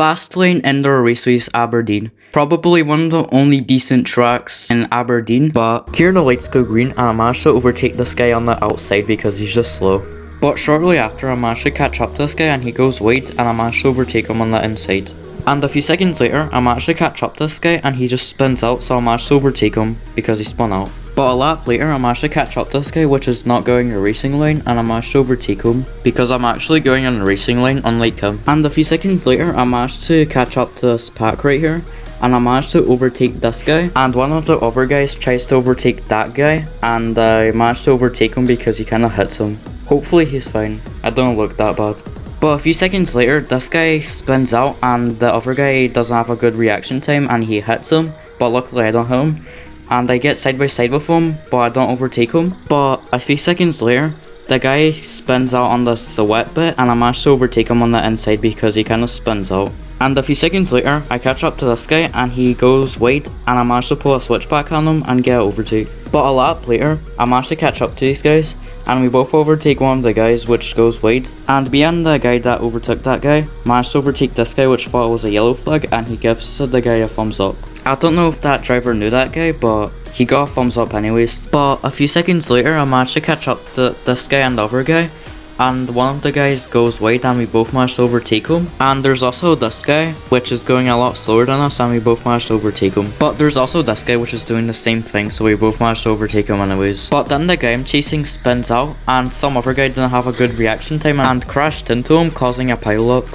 Fast Lane Indoor Raceways Aberdeen. Probably one of the only decent tracks in Aberdeen, but here the lights go green and I managed to overtake this guy on the outside because he's just slow. But shortly after I managed to catch up to this guy and he goes wide and I managed to overtake him on the inside. And a few seconds later I managed to catch up to this guy and he just spins out, so I managed to overtake him because he spun out. But a lap later I managed to catch up to this guy, which is not going a racing lane, and I managed to overtake him because I'm actually going on a racing lane unlike him. And a few seconds later I managed to catch up to this pack right here and I managed to overtake this guy, and one of the other guys tries to overtake that guy and I managed to overtake him because he kind of hits him. Hopefully he's fine, I don't look that bad. But a few seconds later this guy spins out and the other guy doesn't have a good reaction time and he hits him, but luckily I don't hit him. And I get side by side with him, but I don't overtake him. But a few seconds later, the guy spins out on this wet bit and I managed to overtake him on the inside because he kind of spins out. And a few seconds later, I catch up to this guy and he goes wide and I managed to pull a switchback on him and get an overtake. But a lap later, I managed to catch up to these guys and we both overtake one of the guys which goes wide. And me and the guy that overtook that guy managed to overtake this guy which thought it was a yellow flag, and he gives the guy a thumbs up. I don't know if that driver knew that guy, but he got a thumbs up anyways. But a few seconds later I managed to catch up to this guy and the other guy, and one of the guys goes wide and we both managed to overtake him. And there's also this guy which is going a lot slower than us and we both managed to overtake him. But there's also this guy which is doing the same thing, so we both managed to overtake him anyways. But then the guy I'm chasing spins out and some other guy didn't have a good reaction time and crashed into him, causing a pile up.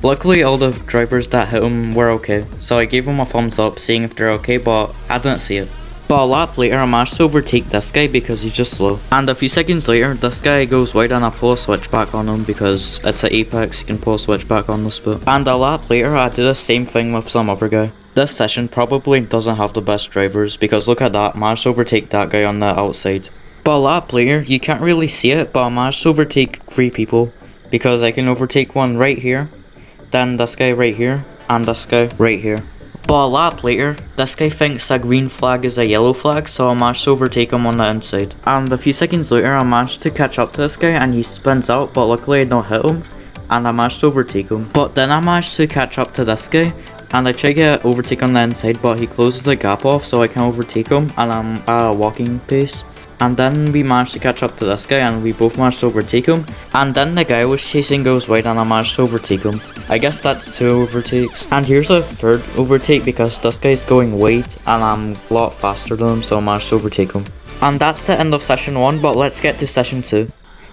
Luckily all the drivers that hit him were okay, so I gave him a thumbs up seeing if they're okay, but I didn't see it. But a lap later I managed to overtake this guy because he's just slow. And a few seconds later this guy goes wide and I pull a switchback on him because it's an apex, you can pull a switchback on this bit. And a lap later I do the same thing with some other guy. This session probably doesn't have the best drivers because look at that, I managed to overtake that guy on the outside. But a lap later, you can't really see it, but I managed to overtake 3 people because I can overtake one right here, then this guy right here, and this guy right here. But a lap later, this guy thinks a green flag is a yellow flag, so I managed to overtake him on the inside. And a few seconds later, I managed to catch up to this guy and he spins out, but luckily I don't hit him, and I managed to overtake him. But then I managed to catch up to this guy, and I try to get overtake on the inside, but he closes the gap off so I can overtake him, and I'm at a walking pace. And then we managed to catch up to this guy and we both managed to overtake him. And then the guy I was chasing goes wide and I managed to overtake him. I guess that's 2 overtakes. And here's a 3rd overtake because this guy's going wide and I'm a lot faster than him, so I managed to overtake him. And that's the end of session 1, but let's get to session 2.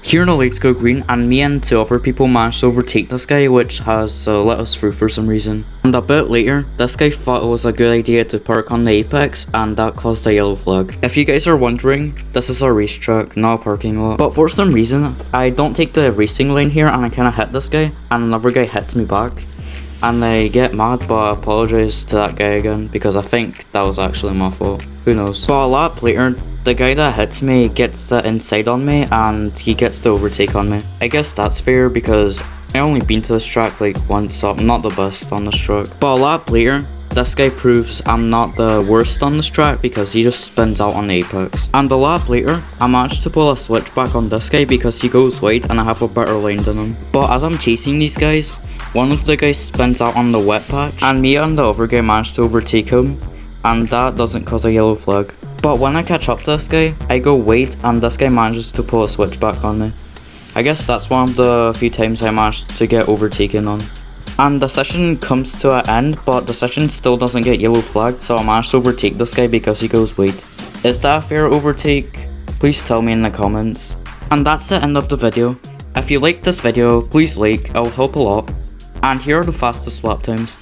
Here the lights go green and me and 2 other people managed to overtake this guy, which has let us through for some reason. And a bit later, this guy thought it was a good idea to park on the apex and that caused a yellow flag. If you guys are wondering, this is a racetrack, not a parking lot. But for some reason, I don't take the racing lane here and I kind of hit this guy and another guy hits me back. And I get mad, but I apologize to that guy again because I think that was actually my fault. Who knows. But a lap later, the guy that hits me gets the inside on me and he gets the overtake on me. I guess that's fair because I only been to this track like once, so I'm not the best on this track. But a lap later, this guy proves I'm not the worst on this track because he just spins out on the apex. And a lap later, I managed to pull a switchback on this guy because he goes wide and I have a better lane than him. But as I'm chasing these guys, one of the guys spins out on the wet patch and me and the other guy managed to overtake him, and that doesn't cause a yellow flag. But when I catch up to this guy, I go wide and this guy manages to pull a switchback on me. I guess that's one of the few times I managed to get overtaken on. And the session comes to an end, but the session still doesn't get yellow flagged, so I managed to overtake this guy because he goes wide. Is that a fair overtake? Please tell me in the comments. And that's the end of the video. If you liked this video, please like, it'll help a lot. And here are the fastest lap times.